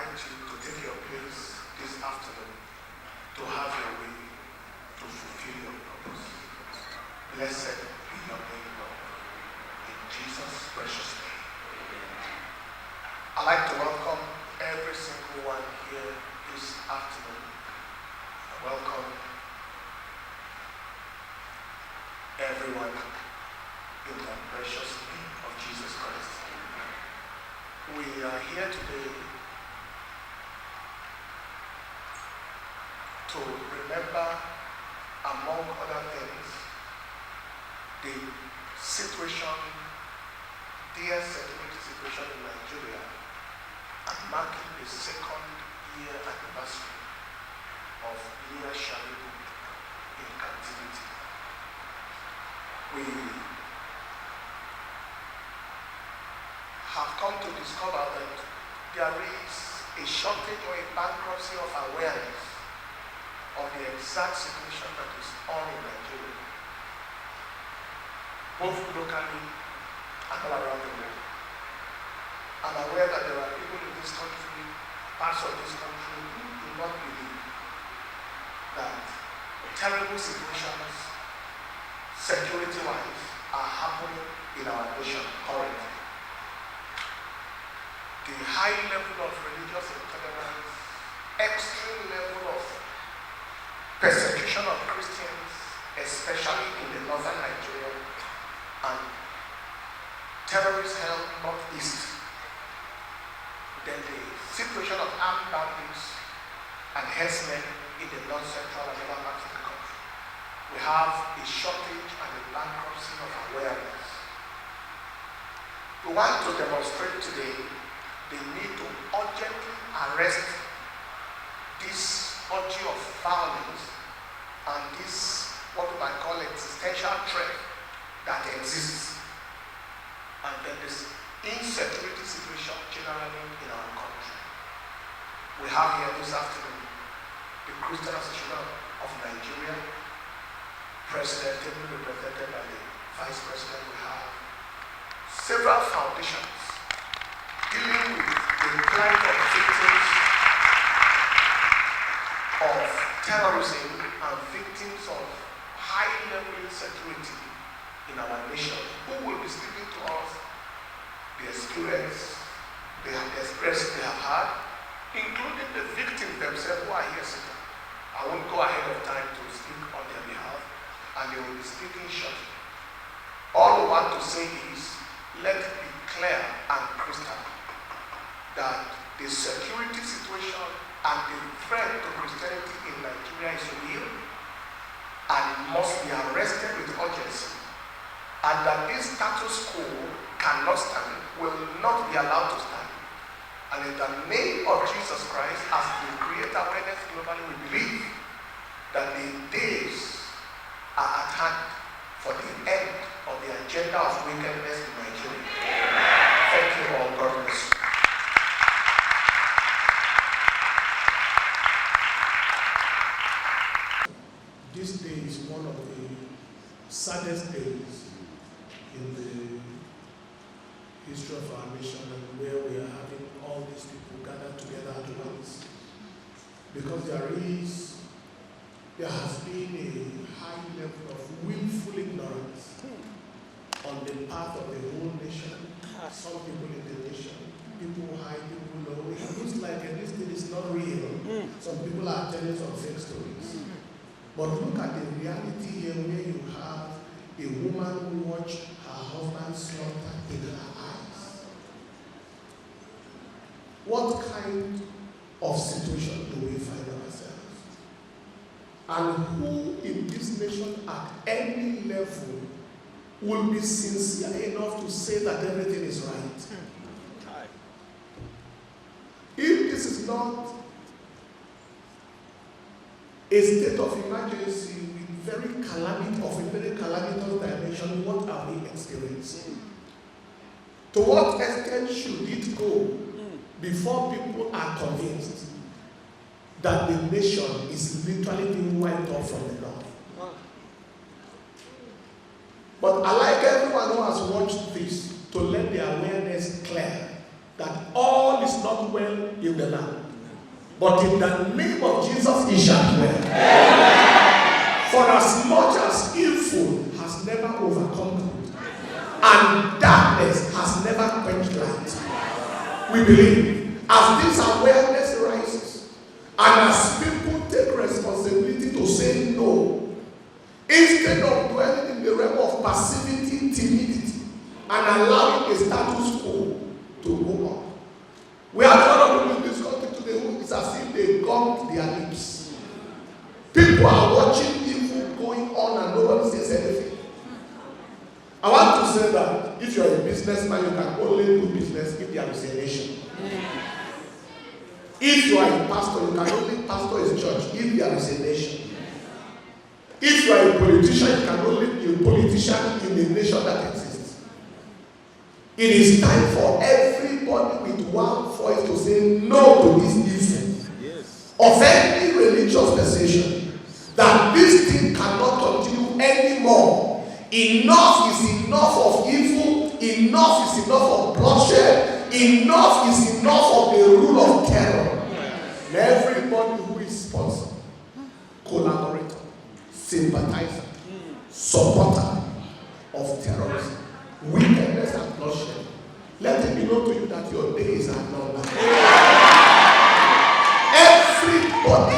invite you to take your place this afternoon to have your way, to fulfill your purpose. Blessed be your name, Lord. In Jesus' precious name. I'd like to welcome every single one here this afternoon. Welcome everyone in the precious name of Jesus Christ. We are here today to remember, among other things, the situation, dear security situation in Nigeria, and marking the second year anniversary of Leah Sharibu in captivity. We have come to discover that there is a shortage or a bankruptcy of awareness of the exact situation that is on in Nigeria, both locally and all around the world. I'm aware that there are people in this country, parts of this country, who do not believe that terrible situations, security-wise, are happening in our nation currently. The high level of religious intolerance, extreme level of persecution of Christians, especially in the northern Nigeria, and terrorist hell northeast. Then the situation of armed bandits and herdsmen in the north-central and other parts of the country. We have a shortage and a bankruptcy of awareness. We want to demonstrate today the need to urgently arrest this orgy of violence and this, what we might call existential threat that exists. And then this insecurity situation generally in our country. We have here this afternoon the Christian Association of Nigeria, President, represented by the Vice President. We have several foundations dealing with the plight of victims of terrorism and victims of high-level insecurity in our nation, who will be speaking to us the experience they have had, including the victims themselves who are here sitting. I won't go ahead of time to speak on their behalf, and they will be speaking shortly. All we want to say is, let it be clear and crystal that the security situation and the threat to Christianity in Nigeria is real, and it must be arrested with urgency, and that this status quo cannot stand, will not be allowed to stand. And in the name of Jesus Christ, as we create awareness globally, we believe that the days are at hand for the end of the agenda of wickedness in Nigeria. Thank you all. God bless you. This day is one of the saddest days in the history of our nation, and where we are having all these people gathered together at once, because there has been a high level of willful ignorance on the part of the whole nation. Some people in the nation, people high, people low. It looks like this thing is not real. Some people are telling some fake stories. But look at the reality here, where you have a woman who watched her husband slaughtered in her eyes. What kind of situation do we find ourselves? And who in this nation at any level will be sincere enough to say that everything is right? If this is not a state of emergency with a very calamitous dimension, what are we experiencing? To what extent should it go before people are convinced that the nation is literally being wiped off from the north? But I like everyone who has watched this to let the awareness clear that all is not well in the land. But in the name of Jesus, it shall be well. For as much as evil has never overcome good, and darkness has never quenched light, we believe as this awareness rises, and as people take responsibility to say no, instead of dwelling in the realm of passivity, timidity, and allowing the status quo to go on. We have a lot of people in this country today who it's as if they gummed their lips. People are watching evil going on and nobody says anything. I want to say that if you're a businessman, you can only do business if there is a nation. If you are a pastor, you can only pastor his church if there is a nation. If you are a politician, you can only be a politician in the nation that exists. It is time for everybody with one voice to say no to this evil. Yes. Of any religious decision, that this thing cannot continue anymore. Enough is enough of evil, enough is enough of bloodshed, enough is enough of the rule of terror. And everybody who is sponsor, collaborator, sympathizer, supporter of terrorism, wickedness and bloodshed, let it be known to you that your days are numbered. Everybody.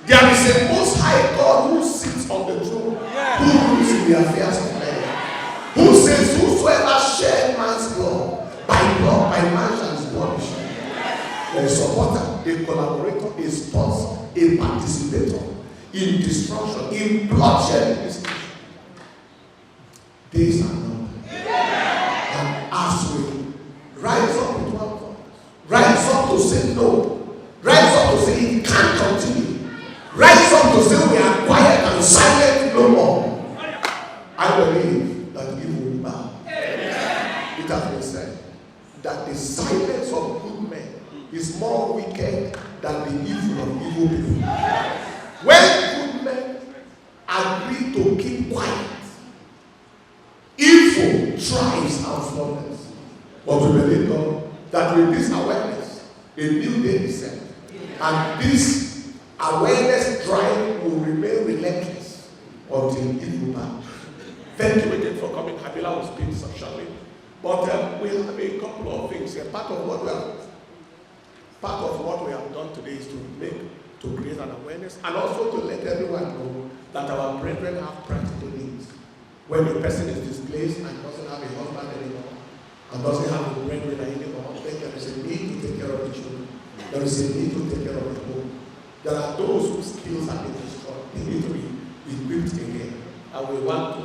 There is a most high God who sits on the throne, who rules in the affairs of men, who says, whosoever shed man's blood, by man shall be punished. A supporter, a collaborator, a sponsor, a participator in destruction, in bloodshed, in this nation. Days are numbered. And as we rise up with one voice, rise up to say no, rise up to say it can't continue, rise up to say we are quiet and silent no more, I believe that evil will bow. It has been said that the silence of good men is more wicked than the evil of evil people. When good men agree to keep quiet, evil thrives and flourishes. But we believe God that with this awareness, a new day is set. And this awareness drive will remain relentless until evil bows. Thank you again for coming. Habila will speak shortly. But we have a couple of things here. Part of what we have done today is to create an awareness and also to let everyone know that our brethren have practical needs. When a person is displaced and doesn't have a husband anymore, and doesn't have a breadwinner anymore, then there is a need to take care of the children. There is a need to take care of the home. There are those whose skills have been destroyed. They need to be equipped again. And we want to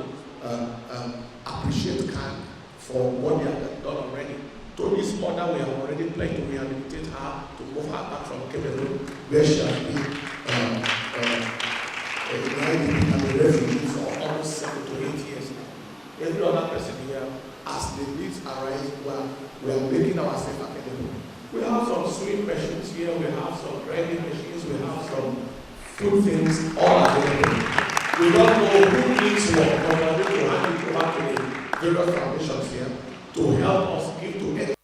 appreciate Khan for what they have done already. Tony's mother, we have already planned to rehabilitate her, to move her back from Cameroon, where she has been a refugee for almost 7 to 8 years now. Every other person here, as the needs arise, we are making ourselves available. We have some sewing machines here, we have some grinding machines, we have some food things, all available. We don't know who needs what, but we are going to hand it over to the various foundations here to help us give to everyone.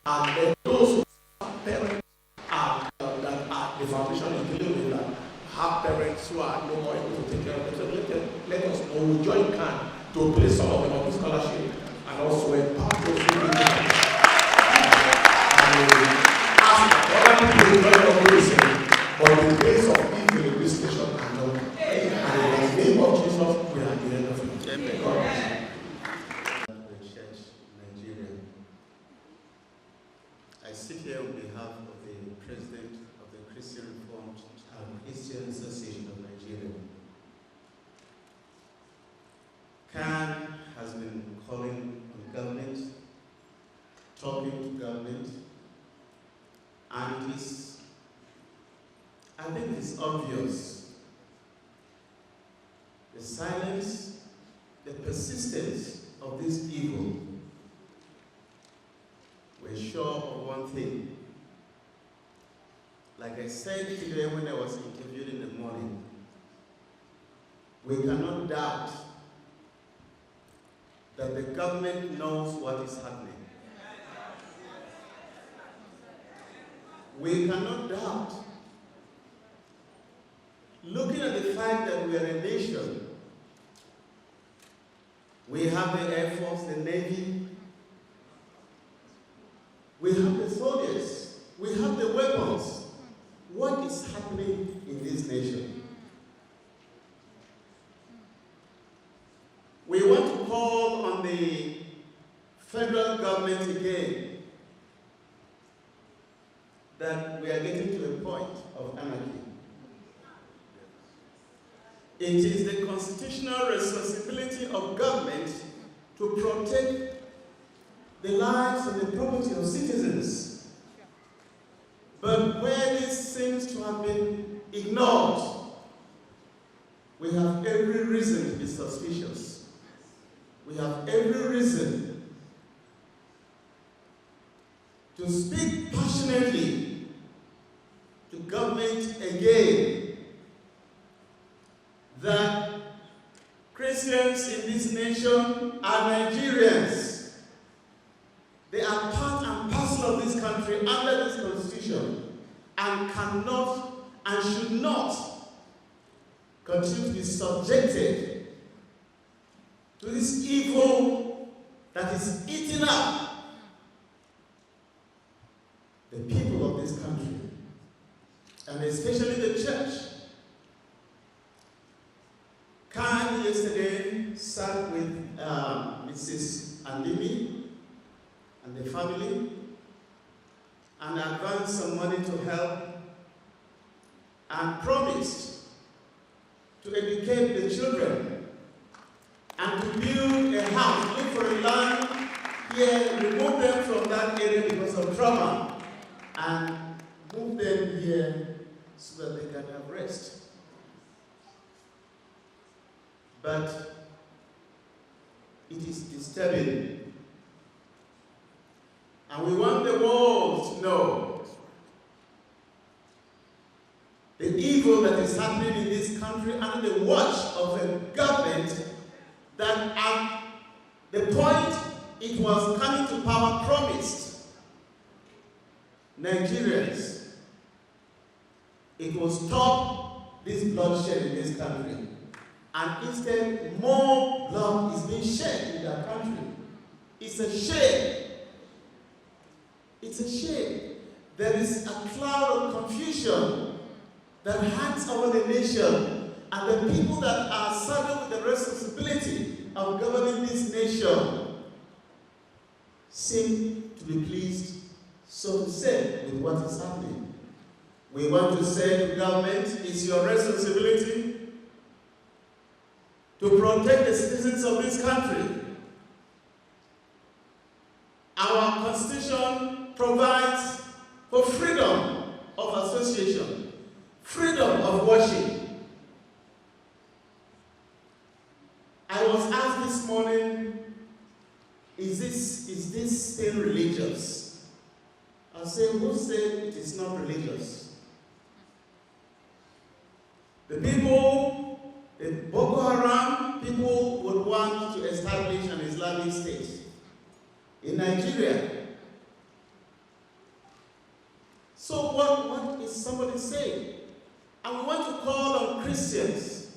And then those who have parents that are the foundation is dealing with that, have parents who are no more able to take care of them. So let us know. We'll join CAN to place some of them on the scholarship and also empower those who need it. Ask other people to join us listening, but the days of evil in this nation are not. And in the name of Jesus, we are at the end of it. Amen. God bless you. I sit here on behalf of the President of the Christian Reformed Christian Association of Nigeria. CAN has been calling on government, talking to government, and I think it's obvious. The silence, the persistence of this evil. We're sure of one thing. Like I said today when I was interviewed in the morning, we cannot doubt that the government knows what is happening. we cannot doubt, looking at the fact that we are a nation, we have the Air Force, the Navy, we have the soldiers, we have the weapons. What is happening in this nation? We want to call on the federal government again that we are getting to a point of anarchy. It is the constitutional responsibility of government to protect the lives and the property of citizens. But where this seems to have been ignored, we have every reason to be suspicious. We have every reason to speak passionately to government again that Christians in this nation are Nigerians. They are part and parcel of this country under this constitution and cannot and should not continue to be subjected to this evil that is eating up the people of this country, and especially the church. Khan yesterday sat with Mrs. Andimi and the family and advanced some money to help and promised to educate the children and to build a house, look for a land here, remove them from that area because of trauma, and move them here so that they can have rest. But it is disturbing. And we want the world to know the evil that is happening in this country under the watch of a government that at the point it was coming to power promised Nigerians it will stop this bloodshed in this country. And instead, more blood is being shed in their country. It's a shame. It's a shame. There is a cloud of confusion that hangs over the nation, and the people that are saddled with the responsibility of governing this nation seem to be pleased, so to say, with what is happening. We want to say to government, it's your responsibility to protect the citizens of this country. Our Constitution provides for freedom of association, freedom of worship. I was asked this morning, is this still religious? I said, who said it is not religious? The people, the Boko Haram people would want to establish an Islamic state in Nigeria. So what is somebody saying? And we want to call on Christians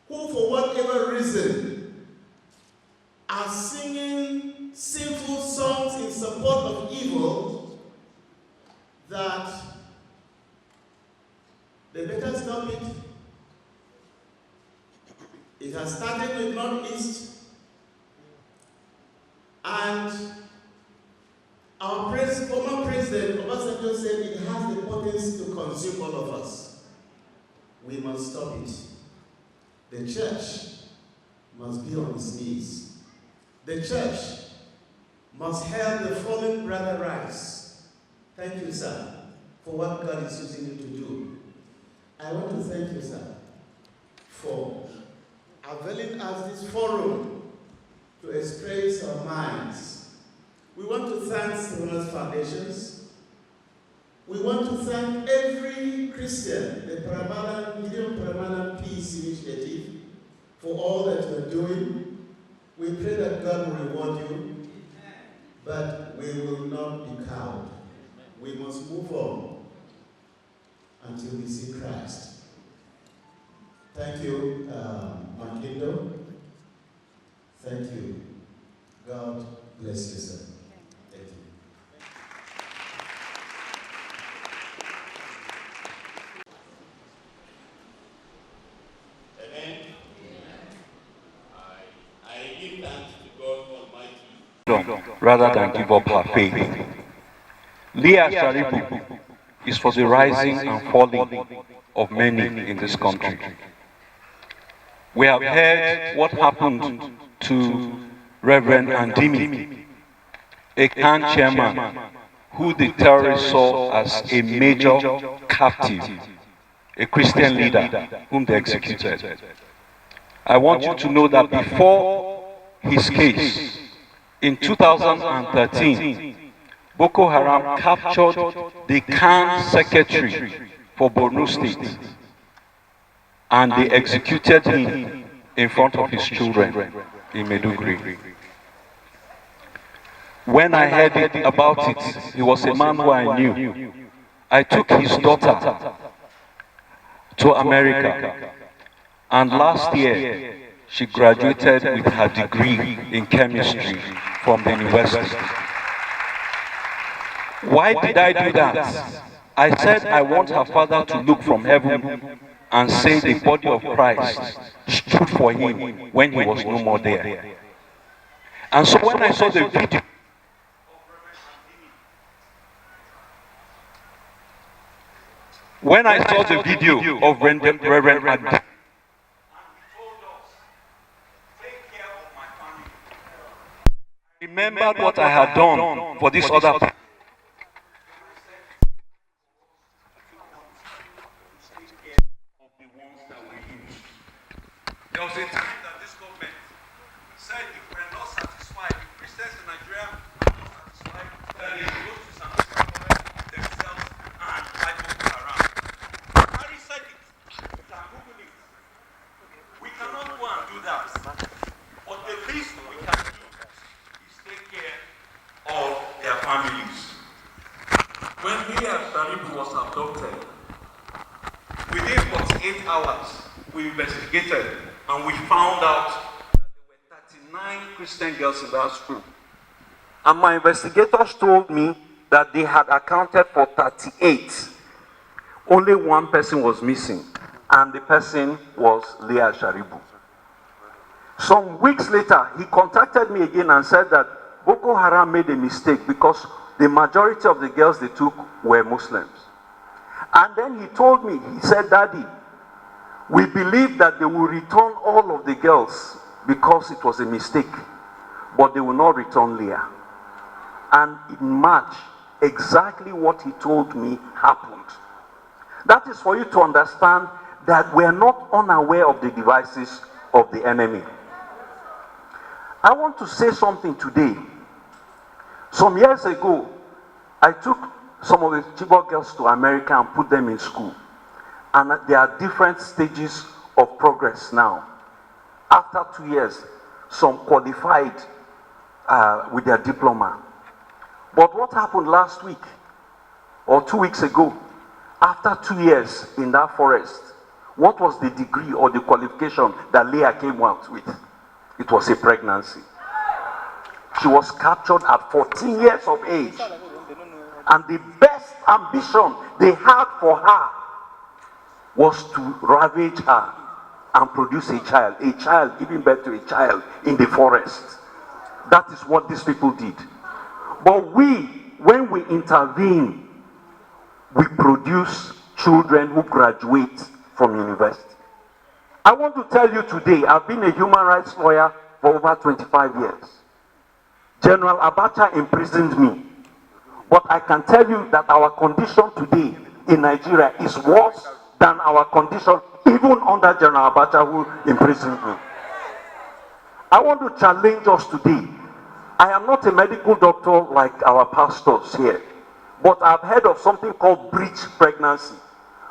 who, for whatever reason, are singing sinful songs in support of evil, that they better stop it. It has started with Northeast, and our former president, Obasanjo, said it has the potency to consume all of us. We must stop it. The church must be on its knees. The church must help the fallen brother rise. Thank you, sir, for what God is using you to do. I want to thank you, sir, for availing us this forum to express our minds. We want to thank Stephen's Foundations. We want to thank every Christian, the Gideon Paramalan Peace Initiative, for all that you are doing. We pray that God will reward you, but we will not be cowed. We must move on until we see Christ. Thank you, Makindo. Thank you. God bless you, sir. Thank you. Amen. I give thanks to God Almighty rather than give up her faith. Leah Sharibu is for the rising and falling of many in this country. We have heard what happened to Reverend Andimi, a CAN chairman who the terrorists saw as a major captive, a Christian leader whom they executed. I want you to know that before his case, in 2013, Boko Haram captured the CAN secretary for Borno State, and they executed him in front of his children in Maiduguri. When I heard about it, he was a man who I knew. I took his daughter to America, and last year she graduated with her degree in chemistry from the university. Why did I do that? I said I want her father to look from heaven and say the body of Christ stood for him when he was no more there. And so when I saw the video, of Reverend Ad, remembered what I had done for this other person. There was a time that this government said if we're not satisfied, if Christians in Nigeria are not satisfied, then they will go to some themselves and fight Boko Haram. Harry said it. You can Google it. We cannot go and do that. But the least we can do is take care of their families. When Leah Sharibu was abducted, within 48 hours, we investigated and we found out that there were 39 Christian girls in that school. And my investigators told me that they had accounted for 38. Only one person was missing, and the person was Leah Sharibu. Some weeks later, he contacted me again and said that Boko Haram made a mistake because the majority of the girls they took were Muslims. And then he told me, he said, "Daddy, we believe that they will return all of the girls because it was a mistake, but they will not return Leah." And in March, exactly what he told me happened. That is for you to understand that we are not unaware of the devices of the enemy. I want to say something today. Some years ago, I took some of the Chibok girls to America and put them in school. And there are different stages of progress now. After 2 years, some qualified with their diploma. But what happened last week or 2 weeks ago, after 2 years in that forest, what was the degree or the qualification that Leah came out with? It was a pregnancy. She was captured at 14 years of age. And the best ambition they had for her was to ravage her and produce a child giving birth to a child in the forest. That is what these people did. But when we intervene, we produce children who graduate from university. I want to tell you today, I've been a human rights lawyer for over 25 years. General Abacha imprisoned me. But I can tell you that our condition today in Nigeria is worse than our condition even under General Abacha, who imprisoned me. I want to challenge us today. I am not a medical doctor like our pastors here, but I've heard of something called breech pregnancy,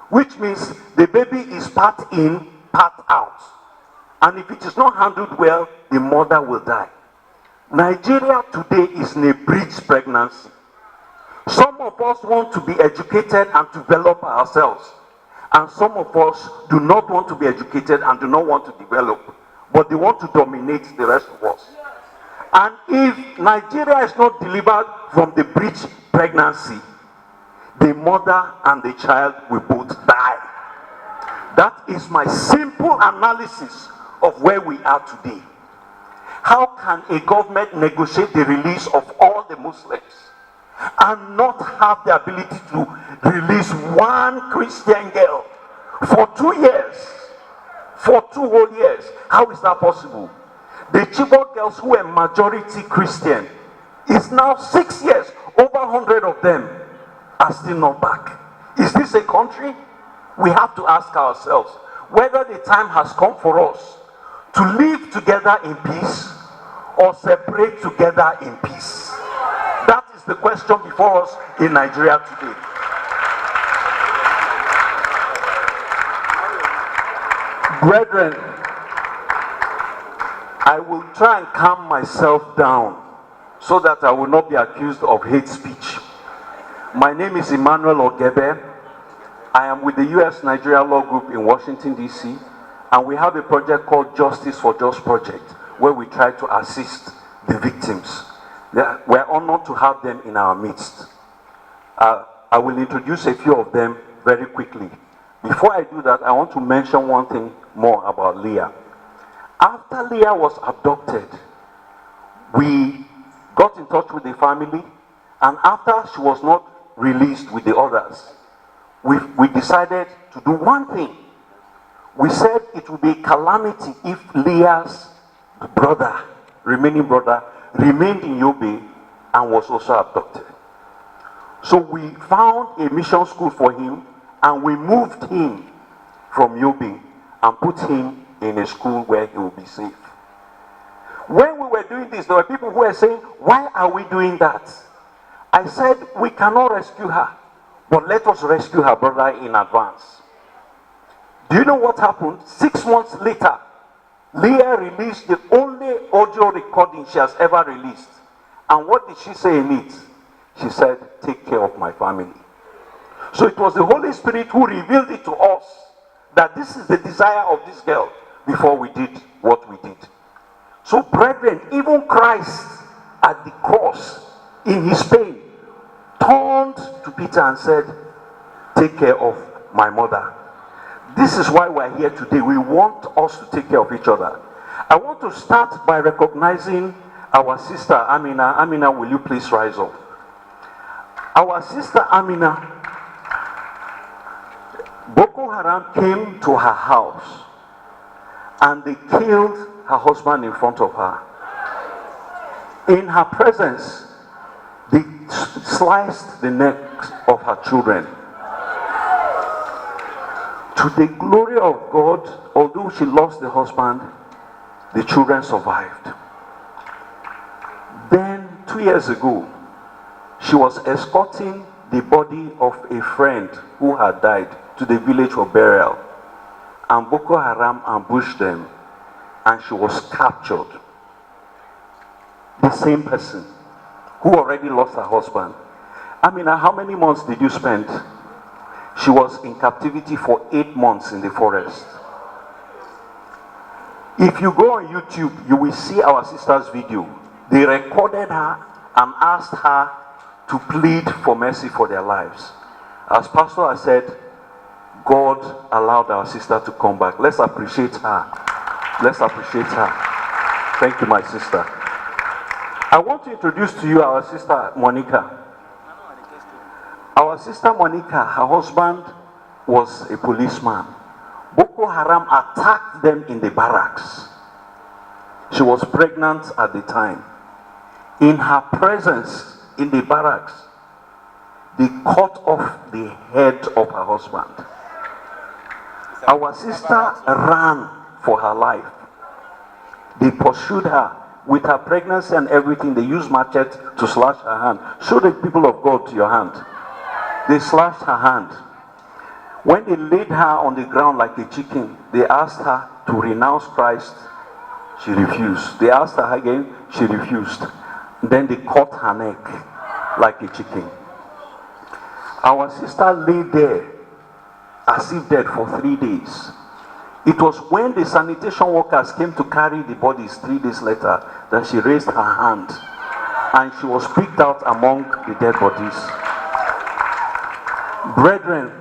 which means the baby is part in, part out. And if it is not handled well, the mother will die. Nigeria today is in a breech pregnancy. Some of us want to be educated and develop ourselves. And some of us do not want to be educated and do not want to develop. But they want to dominate the rest of us. And if Nigeria is not delivered from the breech pregnancy, the mother and the child will both die. That is my simple analysis of where we are today. How can a government negotiate the release of all the Muslims and not have the ability to release one Christian girl for 2 years? For 2 whole years. How is that possible? The Chibok girls who were majority Christian is now 6 years. Over 100 of them are still not back. Is this a country? We have to ask ourselves whether the time has come for us to live together in peace or separate together in peace. That is the question before us in Nigeria today. Brethren, I will try and calm myself down so that I will not be accused of hate speech. My name is Emmanuel Ogebe. I am with the U.S.-Nigeria Law Group in Washington, D.C., and we have a project called Justice for Just Project, where we try to assist the victims. We're honored to have them in our midst. I will introduce a few of them very quickly. Before I do that, I want to mention one thing more about Leah. After Leah was abducted, we got in touch with the family, and after she was not released with the others, we decided to do one thing. We said it would be a calamity if Leah's brother, remaining brother, remained in Yobe and was also abducted. So we found a mission school for him, and we moved him from Yobe and put him in a school where he will be safe. When we were doing this, there were people who were saying, why are we doing that? I said, we cannot rescue her, but let us rescue her brother in advance. Do you know what happened? 6 months later, Leah released the only audio recording she has ever released. And what did she say in it? She said, take care of my family. So it was the Holy Spirit who revealed it to us that this is the desire of this girl before we did what we did. So brethren, even Christ at the cross, in his pain, turned to Peter and said, take care of my mother. This is why we're here today. We want us to take care of each other. I want to start by recognizing our sister Amina. Amina, will you please rise up? Our sister Amina, Boko Haram came to her house and they killed her husband in front of her. In her presence, they sliced the necks of her children. To the glory of God, although she lost the husband, the children survived. Then, 2 years ago, she was escorting the body of a friend who had died to the village for burial. And Boko Haram ambushed them, and she was captured. The same person who already lost her husband. Amina, how many months did you spend? She was in captivity for 8 months in the forest. If you go on YouTube, you will see our sister's video. They recorded her and asked her to plead for mercy for their lives. As Pastor has said, God allowed our sister to come back. Let's appreciate her. Let's appreciate her. Thank you, my sister. I want to introduce to you our sister Monica. Our sister Monica, her husband was a policeman. Boko Haram attacked them in the barracks. She was pregnant at the time. In her presence in the barracks, they cut off the head of her husband. Our sister ran for her life. They pursued her with her pregnancy and everything. They used machete to slash her hand. Show the people of God to your hand. They slashed her hand. When they laid her on the ground like a chicken, they asked her to renounce Christ. She refused. They asked her again. She refused. Then they cut her neck like a chicken. Our sister lay there as if dead for 3 days. It was when the sanitation workers came to carry the bodies 3 days later that she raised her hand and she was picked out among the dead bodies. Brethren,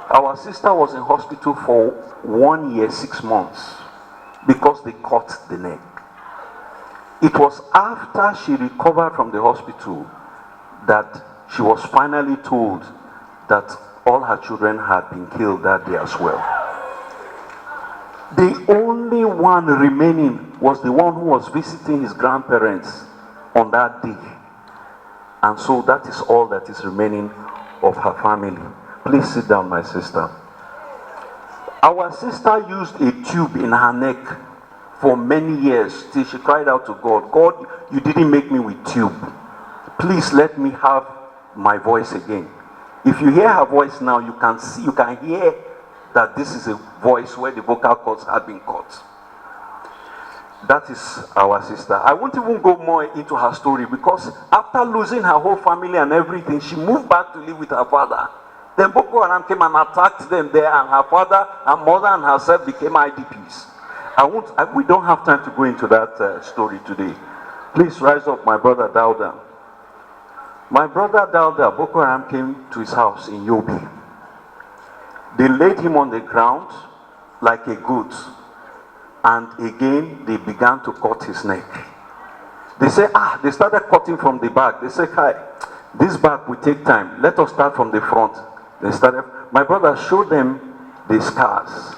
our sister was in hospital for 1 year, 6 months because they cut the neck. It was after she recovered from the hospital that she was finally told that all her children had been killed that day as well. The only one remaining was the one who was visiting his grandparents on that day. And so that is all that is remaining of her family. Please sit down, my sister. Our sister used a tube in her neck for many years till she cried out to God, God, you didn't make me with tube. Please let me have my voice again. If you hear her voice now, you can hear that this is a voice where the vocal cords have been cut. That is our sister. I won't even go more into her story because after losing her whole family and everything, she moved back to live with her father. Then Boko Haram came and attacked them there, and her father, her mother, and herself became IDPs. We don't have time to go into that story today. Please rise up, my brother Dauda. My brother Dauda, Boko Haram came to his house in Yobe. They laid him on the ground like a goat, and again they began to cut his neck. They say, they started cutting from the back. They say, hi, this back will take time. Let us start from the front. They started. My brother showed them the scars.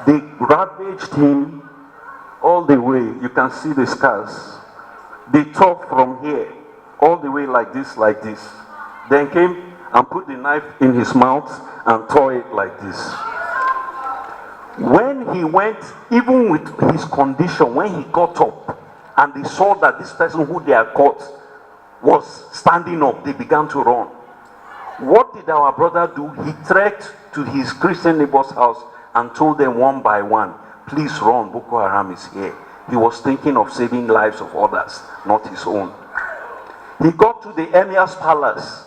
They ravaged him all the way. You can see the scars. They tore from here all the way like this, then came and put the knife in his mouth and tore it like this. When he went, even with his condition, when he got up and they saw that this person who they had caught was standing up, they began to run. What did our brother do? He trekked to his Christian neighbor's house and told them one by one, please run, Boko Haram is here. He was thinking of saving lives of others, not his own. He got to the emir's palace,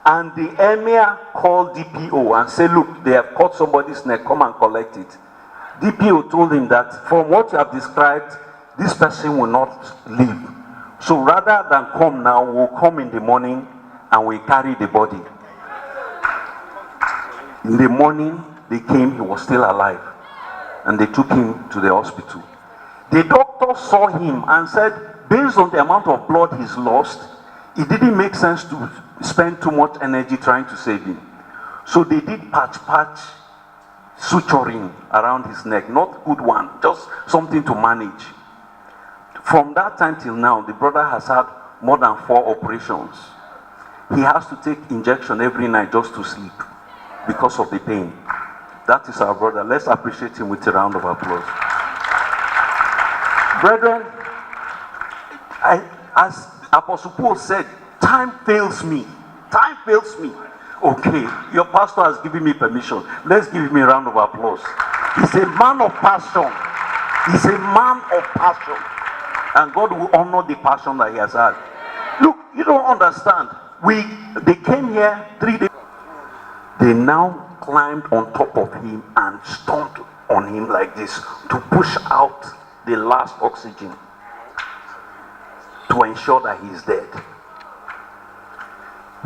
and the emir called DPO and said, look, they have cut somebody's neck, come and collect it. DPO told him that from what you have described, this person will not live. So rather than come now, we'll come in the morning and we'll carry the body. In the morning, they came, he was still alive, and they took him to the hospital. The doctor saw him and said, based on the amount of blood he's lost, it didn't make sense to spend too much energy trying to save him. So they did patch suturing around his neck. Not good one, just something to manage. From that time till now, the brother has had more than 4 operations. He has to take injection every night just to sleep because of the pain. That is our brother. Let's appreciate him with a round of applause. Brethren, as Apostle Paul said, time fails me. Time fails me. Okay, your pastor has given me permission. Let's give him a round of applause. He's a man of passion. He's a man of passion. And God will honor the passion that he has had. Look, you don't understand. They came here 3 days. They now climbed on top of him and stomped on him like this to push out the last oxygen to ensure that he's dead.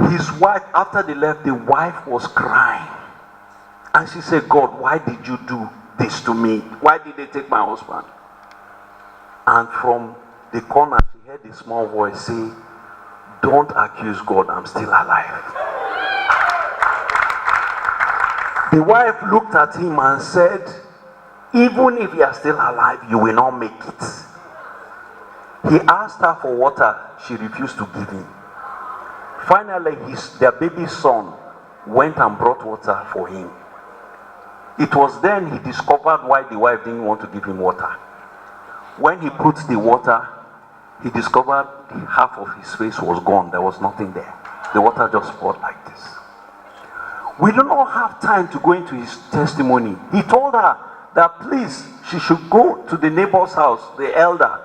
His wife, after they left, the wife was crying. And she said, God, why did you do this to me? Why did they take my husband? And from the corner, she heard a small voice say, don't accuse God, I'm still alive. The wife looked at him and said, even if you are still alive, you will not make it. He asked her for water. She refused to give him. Finally, their baby son went and brought water for him. It was then he discovered why the wife didn't want to give him water. When he put the water, he discovered half of his face was gone. There was nothing there. The water just poured like this. We do not have time to go into his testimony. He told her that please, she should go to the neighbor's house, the elder,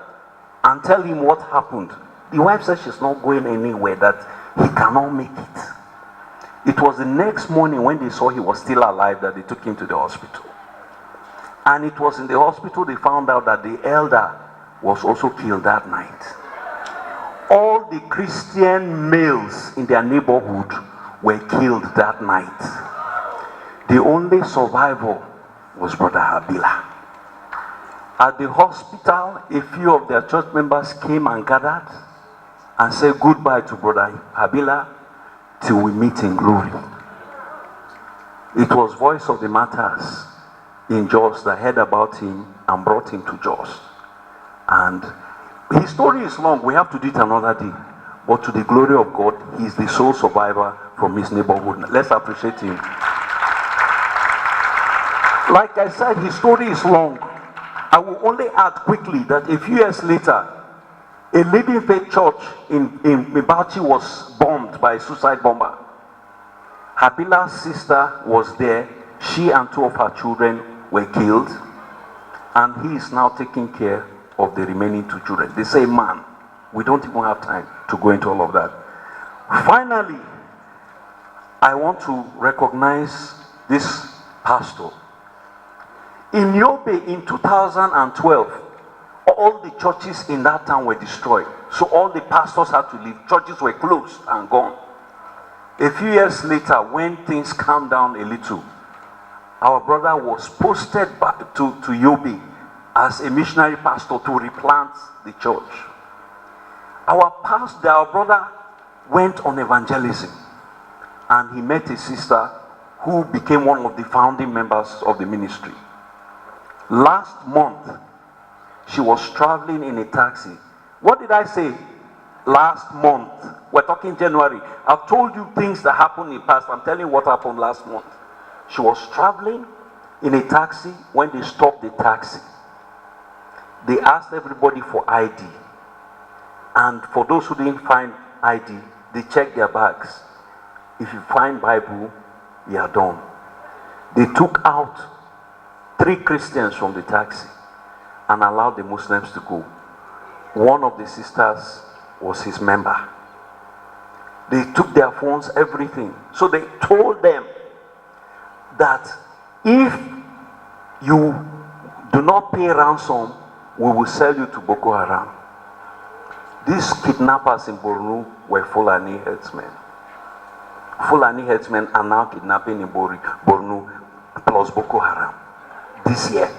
and tell him what happened. The wife said she's not going anywhere, that he cannot make it. It was the next morning when they saw he was still alive that they took him to the hospital. And it was in the hospital they found out that the elder was also killed that night. All the Christian males in their neighborhood were killed that night. The only survivor was Brother Habila. At the hospital, a few of their church members came and gathered and said goodbye to Brother Habila till we meet in glory. It was Voice of the Martyrs in Jos that heard about him and brought him to Jos. And his story is long, we have to do it another day. But to the glory of God, he is the sole survivor from his neighborhood. Let's appreciate him. Like I said, his story is long. I will only add quickly that a few years later, a Living Faith church in Bauchi was bombed by a suicide bomber. Habila's sister was there. She and 2 of her children were killed. And he is now taking care of the remaining 2 children. They say, man, we don't even have time to go into all of that. Finally, I want to recognize this pastor. In Yobe in 2012, all the churches in that town were destroyed. So all the pastors had to leave. Churches were closed and gone. A few years later, when things calmed down a little, our brother was posted back to Yobe as a missionary pastor to replant the church. Our brother went on evangelism and he met a sister who became one of the founding members of the ministry. Last month, she was traveling in a taxi. What did I say? Last month. We're talking January. I've told you things that happened in the past. I'm telling you what happened last month. She was traveling in a taxi. When they stopped the taxi, they asked everybody for ID. And for those who didn't find ID, they checked their bags. If you find Bible, you are done. They took out 3 Christians from the taxi and allowed the Muslims to go. One of the sisters was his member. They took their phones, everything. So they told them that if you do not pay ransom, we will sell you to Boko Haram. These kidnappers in Borno were Fulani herdsmen. Fulani herdsmen are now kidnapping in Borno plus Boko Haram this year.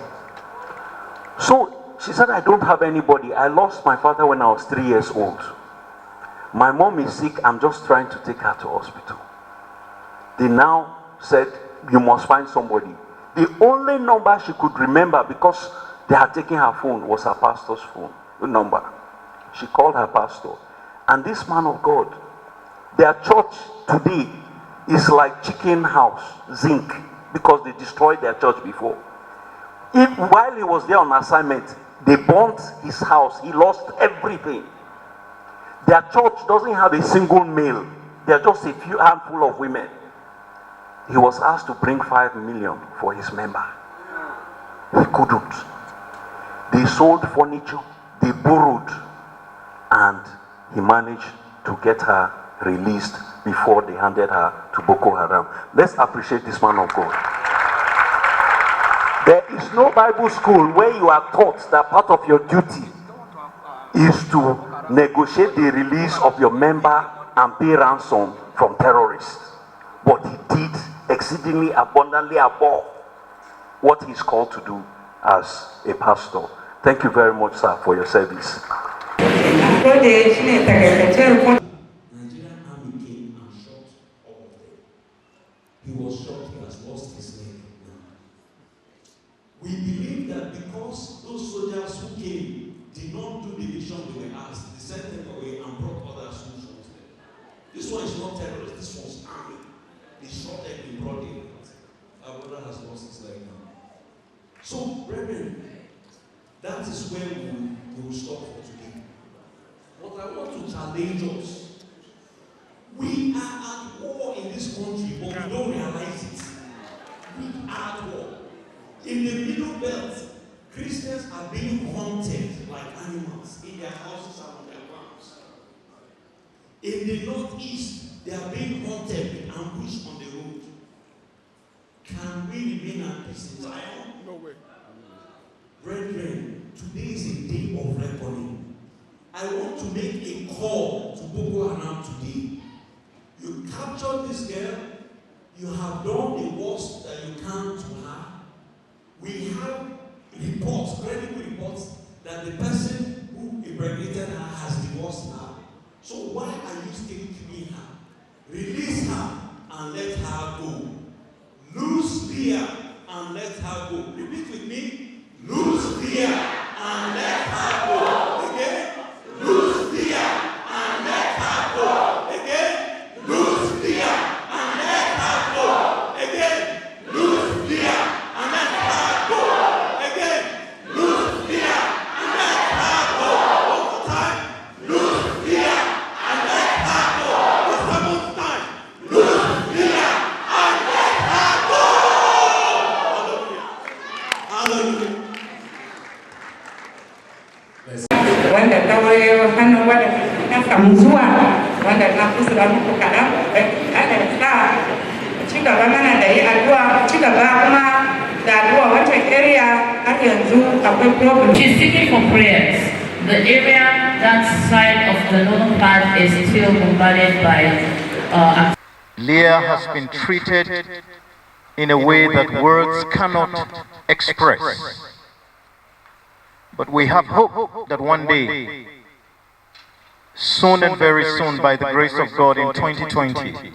So she said, I don't have anybody. I lost my father when I was 3 years old. My mom is sick. I'm just trying to take her to hospital. They now said, you must find somebody. The only number she could remember, because they had taken her phone, was her pastor's phone number. She called her pastor. And this man of God, their church today is like chicken house, zinc, because they destroyed their church before. While he was there on assignment, they burnt his house. He lost everything. Their church doesn't have a single male. They are just a few handful of women. He was asked to bring 5 million for his member. He couldn't. They sold furniture, they borrowed, and he managed to get her released before they handed her to Boko Haram. Let's appreciate this man of God. There is no Bible school where you are taught that part of your duty is to negotiate the release of your member and pay ransom from terrorists. But he did exceedingly abundantly above what he's called to do as a pastor. Thank you very much, sir, for your service. Nigerian army came and shot all of them. He was shot, he has lost his leg now. We believe that because those soldiers who came did not do the mission they were asked, they sent them away and brought others who shot them. This one is not terrorist, this one's army. They shot them in broad daylight. Our brother has lost his leg now. So, brethren, that is where we will stop for today. But I want to challenge us. We are at war in this country, but we don't realize it. We are at war. In the Middle Belt, Christians are being hunted like animals in their houses and on their farms. In the Northeast, They are being haunted with ambush on the road. Can we remain at peace in Zion? No way. Brethren, today is a day of reckoning. I want to make a call to Boko Haram today. You captured this girl, you have done the worst that you can to her. We have reports, credible reports, that the person who impregnated her has divorced her. So why are you still killing her? Release her and let her go. Loose Leah and let her go. Repeat with me. Loose Leah and let her go. Again. Loose Leah and let her go. Again. Loose Leah and let her go. Again. Loose Leah and let her go. Again. Loose Leah and let her go. One more time. Loose Leah and let her go. The seventh time. Loose Leah and let her go. Hallelujah. Hallelujah. wanda ta wayo hannun wadda ta samu zuwa wanda ta kusura muku kaɗan Allah sa ci gaba mana da yi addu'a ci gaba kuma da addu'a wancan area har yanzu akwai problem. She's seeking for prayers. The area, that side of the northern part is still bombarded by Leah has been treated in a way that words cannot express. But we have hope that one day, soon and very soon, by the grace of God in 2020,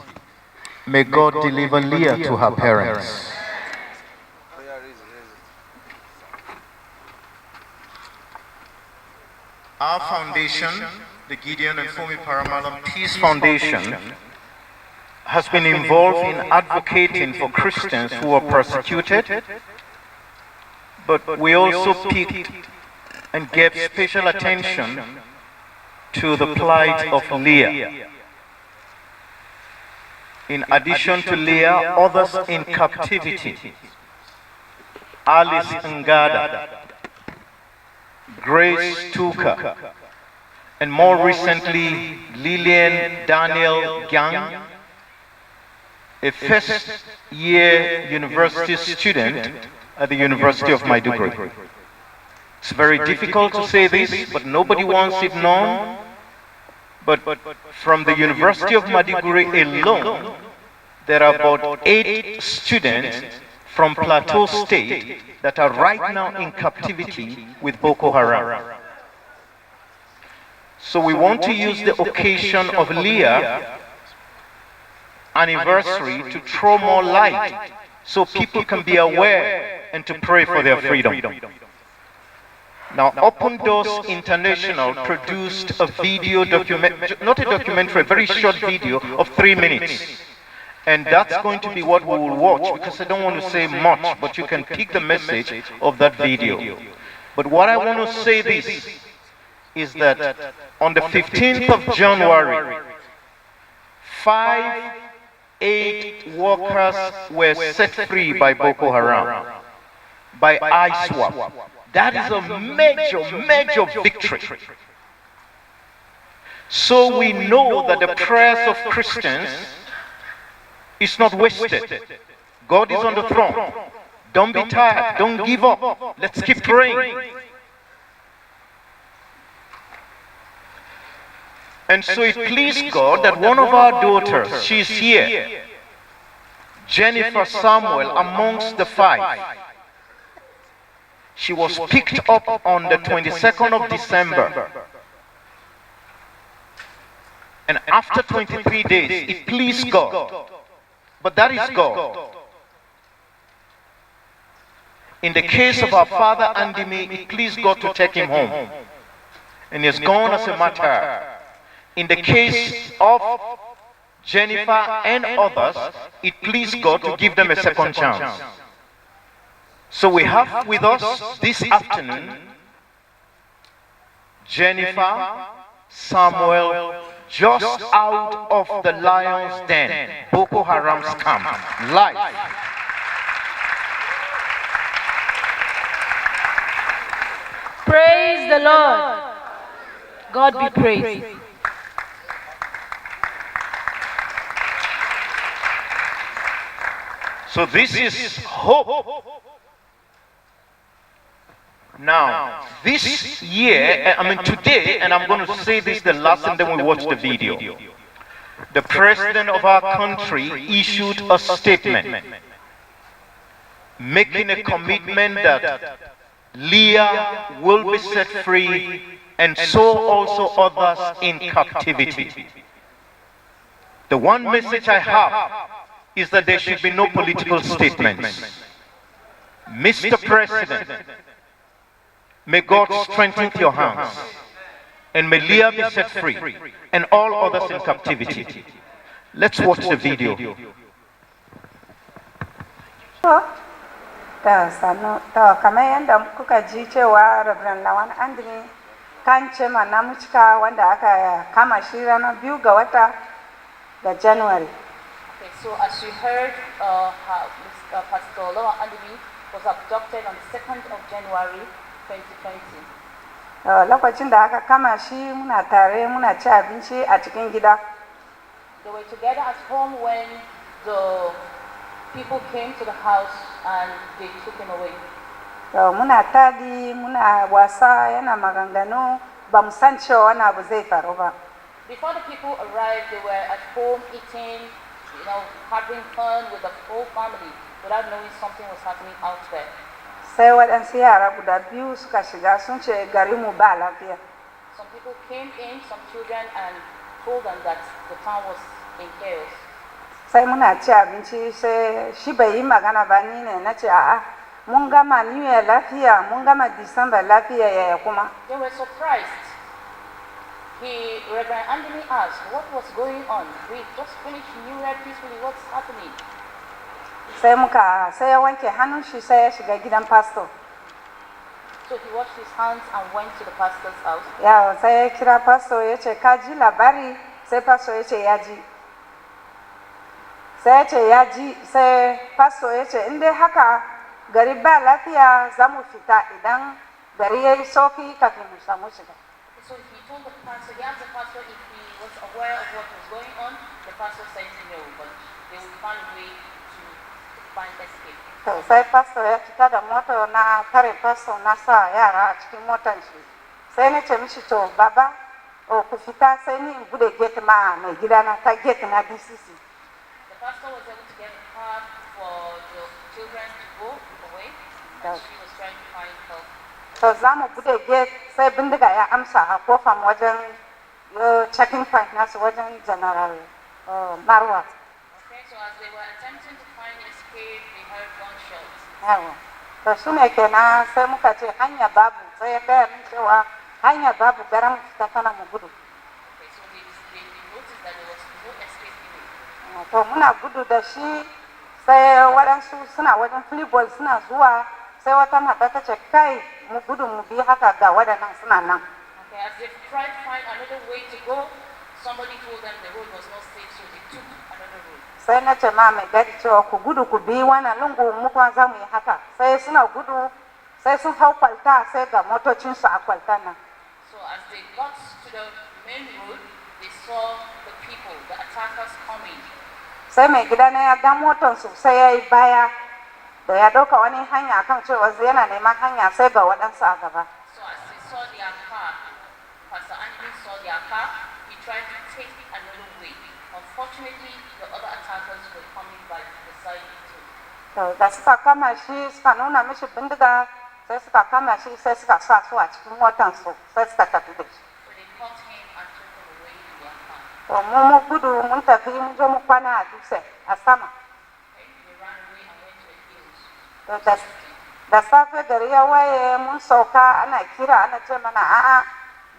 may God deliver Leah to her parents. Our foundation, the Gideon and Fumi Paramalam Peace Foundation, has been involved in advocating for Christians who are persecuted, but we also picked and gave special attention to the plight of Leah. In addition to Leah, others in captivity: Alice Ngada, Grace Tuka, and more recently Lillian Daniel Gang, a first-year university student at the University of Maiduguri. It's very difficult to say this, but nobody wants it known. But from the University of Maiduguri alone, there are about 8 students from Plateau State that are right now in captivity with Boko Haram. So we want to use the occasion of Leah anniversary to throw more light so people can be aware and to pray for their freedom. Now, Open Doors International produced a video not a documentary, a very short video of 3 minutes. And that's going to be what we will watch, because I don't want to say much, but you can pick the message of that video. But what I want to say this is that on the 15th of January, 8 workers were set free by Boko Haram, by ISWAP. That is a major victory. So we know that the prayers of Christians is not wasted. God is on the throne. Don't be tired. Don't give up. Let's keep praying. And so it pleased God that one of our daughters, she's here, Jennifer Samuel, amongst the 5. She was picked up on the 22nd of December. And after 23 days, it pleased God. But that is God. In the case of our father Andimi, it pleased God to take him home. And he's gone as a martyr. In the case of Jennifer and others, it pleased God to give them a second chance. So we have with us this afternoon Jennifer Samuel, just out of the lion's den, Boko Haram's camp, live. Praise the Lord. God be praised. So this is hope. Now, this year, today, and I'm going to say this the last and then we watch the video. The president of our country issued a statement making a commitment that Leah will be set free and so also others in captivity. The one message I have is that there should be no political statements. Mr. President, may God strengthen your hands and may Leah be set free and all others in captivity. Let's watch the video. Kamar yadda kuka ji cewa Reverend Lawan Anthony kan ce mana mucika wanda aka kama shi ranar 2 ga wata da January. Okay, so as you heard, Pastor Lawan Anthony was abducted on the 2nd of January 2020. Lokacin da aka kama shi muna tare muna ci abinci a cikin gida. They were together at home when the people came to the house and they took him away. Muna tadi, muna wasa, yana maganganu, ba mu san cewa wani abu zai faru ba. Before the people arrived, they were at home eating, having fun with the whole family without knowing something was happening out there. Sai waɗansu yara guda biyu suka shiga sun ce gari mu ba lafiya. Some people came in, some children, and told them that the town was in chaos. Sai muna ci abinci sai shi bai yi magana ba, ni ne na ce a'a mun gama New Year lafiya, mun gama December lafiya yaya kuma. They were surprised. Reverend Anthony asked, what was going on? We just finished New Year peacefully, what's happening? Sai ya wanke hannun shi sai ya shiga gidan pastor. So he washed his hands and went to the pastor's house. Sai ya kira pastor ya ce ka ji labari, sai pastor ya ce ya ji. Sai ya ce ya ji, sai pastor ya ce in dai haka gari ba lafiya za mu fita idan gari ya yi sauki kafin mu samu shiga. So he told the pastor, he asked the pastor if he was aware of what was going on. The pastor said no, but they would find a way to find escape. Sai pastor ya fita da moto na tare pastor na sa yara a cikin motar shi. Sai na ce mishi to baba, ku fita sai ni in bude gate ma mai gidana ta gate na DCC. The pastor was able to get a car for the children to go away, and she was trying to find help. So za mu bude gate sai bindiga ya amsa a kofar wajen checking point nasu wajen General Marwa. Okay, so as they were attempting to find escape, they heard gunshots. To shi ne kenan sai muka ce hanya babu, sai ya gaya min cewa hanya babu gara mu fita kana mu gudu. Okay, so they noticed that there was no escape anyway. To muna gudu da shi sai waɗansu suna wajen flipball suna zuwa sai wata mata ta ce kai mu gudu mu bi haka ga waɗannan suna nan. Okay, as they tried to find another way to go, somebody told them the road was not safe, so they took another road. Sai na ce ma mai gadi cewa ku gudu ku bi wannan lungu mu kuma za mu yi haka. Sai suna gudu sai sun hau kwalta sai ga motocinsu a kwalta nan. So as they got to the main road, they saw the people, the attackers coming. Sai mai gida na ya ga motonsu sai ya yi baya da ya ɗauka wani hanya kan cewa yana neman hanya sai ga waɗansu a gaba. So as they saw their car, Pastor Anthony saw their car, he tried to take another way. Unfortunately, the other attackers were coming by the side too. Da suka kama shi suka nuna mishi bindiga sai suka kama shi sai suka sa su a cikin motansu sai suka tafi da shi. So they caught him and took him away in their car. Mu gudu mun tafi mun zo mu kwana a dutse a sama. Okay, they ran away and went to the hills. Da safe gari ya waye mun sauka ana kira ana ce mana a'a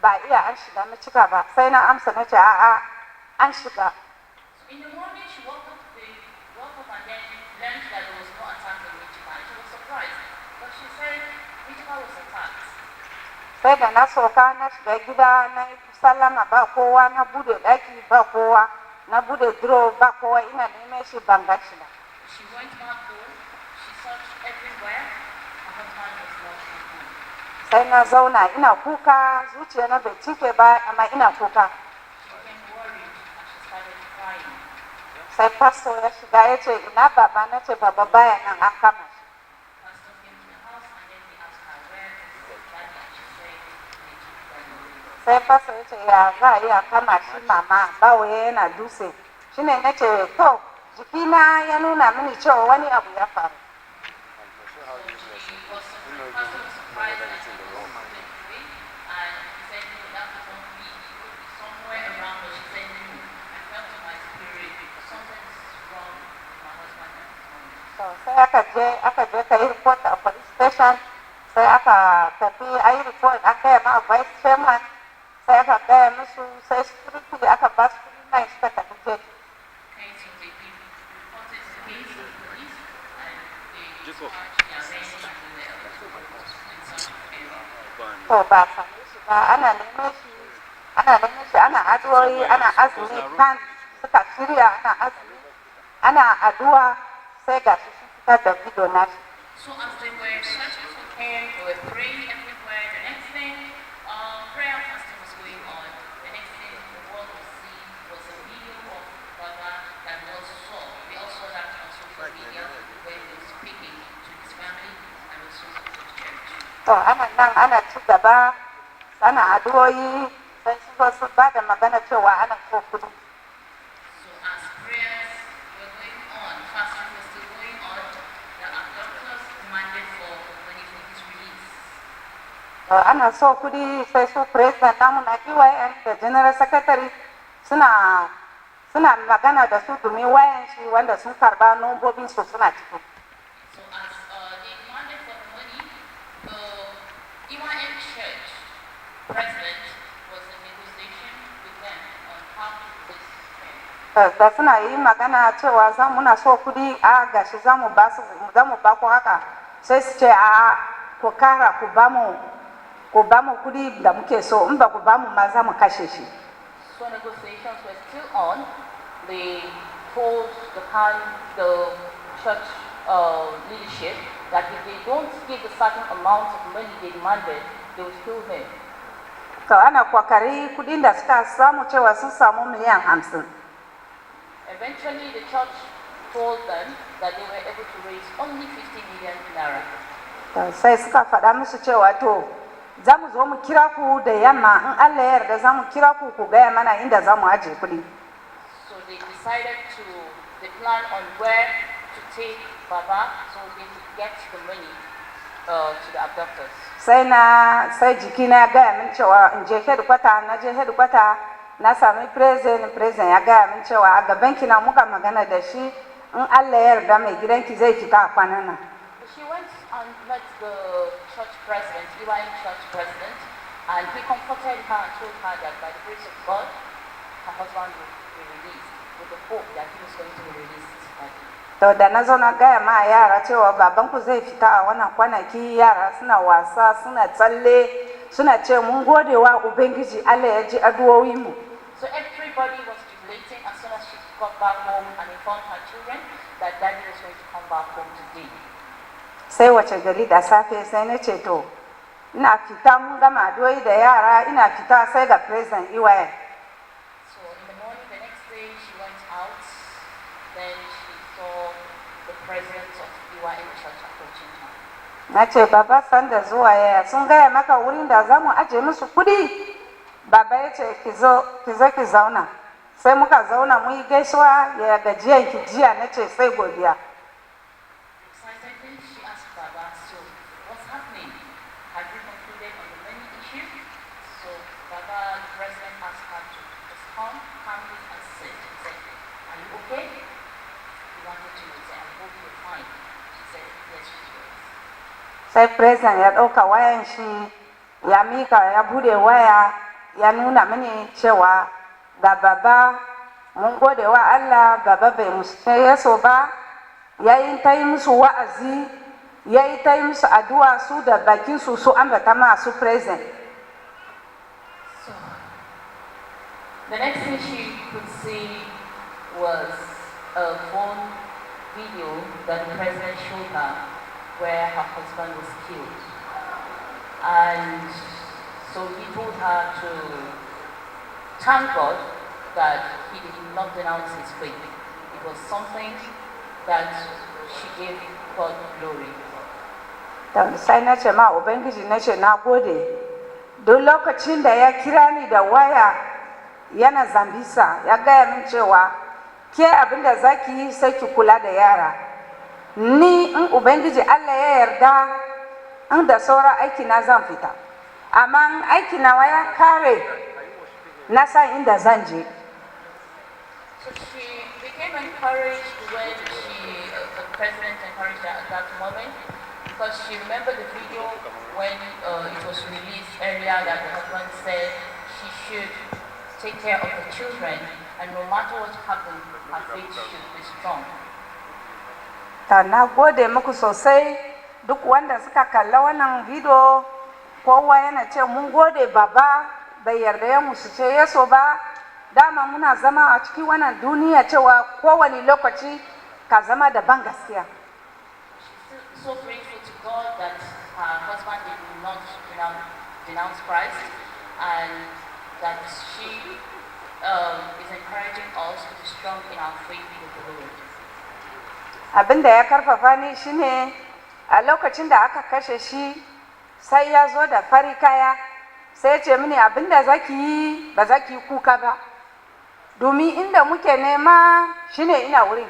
ba iya an shiga mu cika ba sai na amsa na ce a'a an shiga. In the morning she woke up and then learned that there was no attack in Michigan and she was surprised. But she said Michigan was attacked. Sai da na sauka na shiga gida na sallama ba kowa na bude daki ba kowa na bude drawer ba kowa ina neman shi ban ga shi ba. She went back home, she searched everywhere and her hand was not found. Sai na zauna ina kuka zuciya na bai cike ba amma ina kuka. She became worried and she started crying. Sai pastor ya shiga ya ce ina baba, na ce baba baya nan, an kama shi. Pastor came to the house and then he asked her where is daddy, and she said they took them. Sai pastor ya ce ya za a yi a kama shi mama, bawo yana dutse. Shi ne na ce to jikina ya nuna mini cewa wani abu ya faru. Pastor was surprised that he was moving away, and he said, no, that was not me. He could be somewhere around, but she said, no, I felt in my spirit something is wrong with my husband and his mom. So sai aka je ka yi report a police station, sai aka tafi a yi report an gaya ma vice chairman, sai aka gaya musu, sai security aka ba su kudi na suka tafi je. Case was a big reported the case to the police, and they charged their rent and they were able to in some area. To ba same shi ba, ana neman shi, ana addu'o'i, ana azumi, kan suka shirya ana azumi, ana addu'a, sai ga shi sun fitar da video na shi. So as they were searching for him, they were praying everywhere. The next thing, prayer and fasting was going on. The next thing the world would see was a video of Baba that was saw. We all saw that on social media where he was speaking to his family and also to the church. To ana nan ana ci gaba, ana addu'o'i, sai su zo su ba da magana cewa ana so kudi. So as prayers were going on, fasting was still going on, the doctors demanded for money for his release. To ana so kudi, sai su president namu na EYN da general secretary suna magana da su domin wayan shi wanda sun karba nombobin su suna ciki. So as they demanded for the money, the EYN church president was in negotiation with them on how to release him. Da suna yi magana cewa muna so kudi a gashi za mu ba ku haka, sai su ce a ku kara ku ba mu kudi da muke so, in ba ku ba mu ma za mu kashe shi. So negotiations were still on. They told the church leadership that if they don't give the certain amount of money they demanded, they would kill him. To ana kwakari kudin da suka samu cewa sun samu miliyan 50. Eventually, the church told them that they were able to raise only 50 million naira. Sai suka faɗa musu cewa to za mu zo mu kira ku da yamma, in Allah ya yarda za mu kira ku ku gaya mana inda za mu ajiye kuɗi. So they decided they plan on where to take Baba so they could get the money to the abductors. Sai jikina ya gaya min cewa in je headquarter, na je headquarter na sami president ya gaya min cewa a gaban ki na muka magana da shi, in Allah ya yarda mai gidanki zai fita a kwanan nan. She went and met the church president, EYN church president, and he comforted her and told her that by the grace of God, her husband would be released with the hope that he was going to be released. To da na zo na gaya ma yara cewa babanku zai fita a wannan kwanaki, yara suna wasa, suna tsalle, suna ce mun gode wa Ubangiji Allah ya ji addu'o'in mu. So everybody was jubilating as soon as she got back home and informed her children that daddy was going to come back home today. Sai wace gari da safe sai na ce to ina fita mun gama addu'o'i da yara, ina fita sai ga president EYN. So in the morning the next day she went out, then she saw the president of EYN church approaching her. Na ce baba sanda zuwa yaya, sun gaya maka wurin da za mu aje musu kudi? Baba ya ce ki zo ki zauna. Sai muka zauna mu yi gaisuwa, ya gajiyan ki jiya, na ce sai godiya. Excitedly she asked Baba, so what's happening? Have you concluded on the money issue? So Baba, the president, asked her to just calmly and sit. He said, are you okay? He wanted to say, I hope you're fine. She said, yes, she was. Sai president ya ɗauka wayan shi, ya mika, ya bude waya, ya nuna mini cewa ga baba, mun gode wa Allah, baba bai musu yaso ba, ya yi ta yi musu wa'azi, ya yi ta yi musu addu'a, su da bakin su ambata ma su president. So the next thing she could see was a phone video that the president showed her where her husband was killed. And so he told her to thank God that he did not denounce his faith, was something that she gave God glory. Sai na ce ma Ubangiji na ce na gode, duk lokacin da ya kira ni da waya yana Zambisa ya gaya min cewa ke abinda za ki yi sai ki kula da yara. Ni in Ubangiji Allah ya yarda in da sauran aiki na zan fita. Amma aiki nawa ya kare na san inda zan je. So she became encouraged when the president encouraged her at that moment, because she remembered the video when it was released earlier that the husband said she should take care of the children and no matter what happened, her faith should be strong. Na gode muku sosai duk wanda suka kalla wannan video, kowa yana ce mun gode baba bai yarda ya musu ce yeso ba. Dama muna zama a cikin wannan duniya cewa kowane lokaci ka zama da ban gaskiya. She's so grateful to God that her husband did not denounce Christ, and that she is encouraging us to be strong in our faith with the Lord. Abin da ya karfafa ni shine a lokacin da aka kashe shi sai ya zo da fari kaya sai ya ce mini abin da zaki yi ba zaki yi kuka ba. Domin inda muke nema shine ina wurin.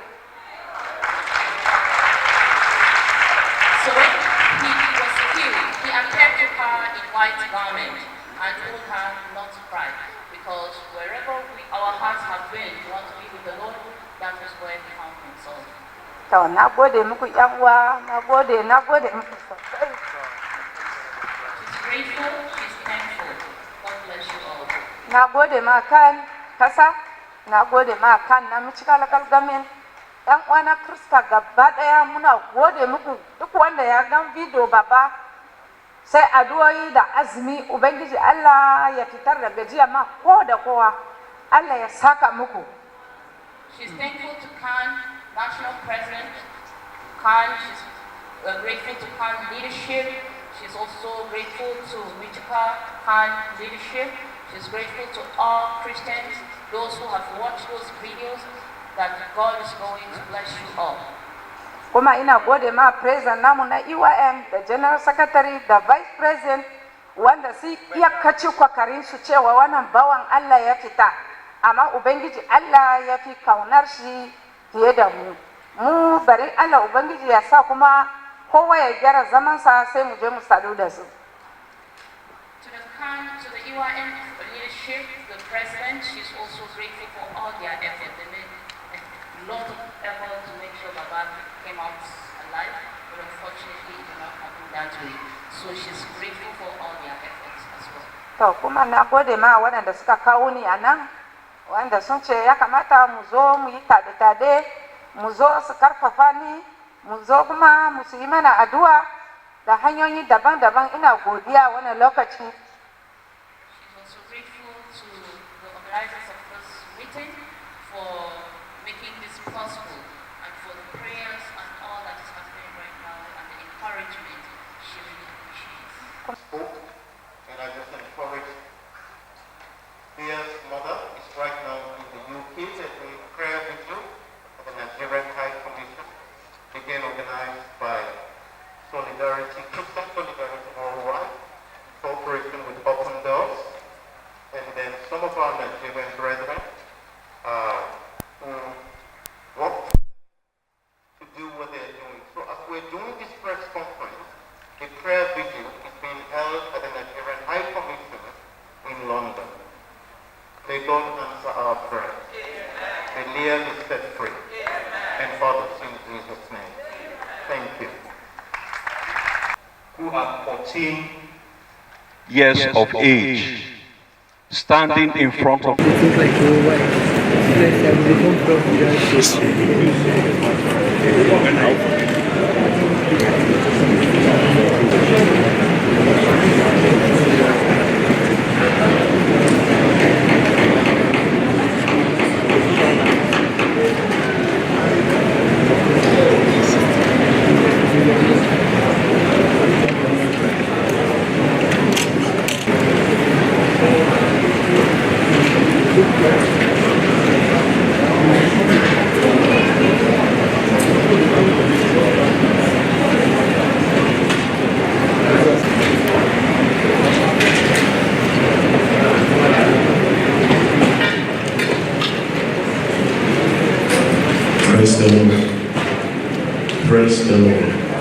So when he was killed, he appeared to her in white garment and told her not to cry, because wherever our hearts have been, we want to be with the Lord. That is where we found himself. To na gode muku yan uwa, na gode muku sosai. She's grateful, she's thankful. God bless you all. Na gode ma kan kasa. Na gode ma kan na Michigan Local Government. Yan uwana Krista gaba daya muna gode muku duk wanda ya gan video baba sai addu'o'i da azumi Ubangiji Allah ya fitar da gajiya ma ko da kowa. Allah ya saka muku. She's thankful to Khan, National President Khan. She's grateful to Khan leadership. She's also grateful to Michigan Khan leadership. She's grateful to all Christians, those who have watched those videos, that God is going to bless you all. Kuma ina gode ma president namu na EYM da general secretary da vice president wanda su iyakaci kwakarin su cewa wannan bawan Allah ya fita, amma Ubangiji Allah ya fi kaunar shi fiye da mu. Mu bari Allah Ubangiji ya sa kuma kowa ya gyara zamansa sai mu je mu sadu da su. To the EYM leadership, the president, she's also grateful for all their effort. They made a lot of effort to make sure Baba came out alive, but unfortunately it did not happen that way. So she's grateful for all their efforts as well. To kuma na gode ma waɗanda suka kawo ni a nan, wanda sun ce ya kamata mu zo mu yi tade-tade, mu zo su karfafa ni, mu zo kuma mu su yi mana addu'a da hanyoyi daban-daban. Ina godiya wannan lokaci. She's also grateful to the organizers of this meeting for making this possible, and for the prayers and all that is happening right now and the encouragement she really appreciates. And I just encourage Leah's mother is right now in the UK. There's a prayer video of the Nigerian High Commission, again organized by Solidarity, Christian Solidarity Worldwide, cooperation with Open Doors, and then some of our Nigerian brethren who work to do what they're doing. So as we're doing this press conference, the prayer video is being held at the Nigerian High Commission in London. May God answer our prayer. May Leah be set free. And others in Jesus' name. Thank you. Who are 14 years of age, standing in front of Praise the Lord. Praise the Lord.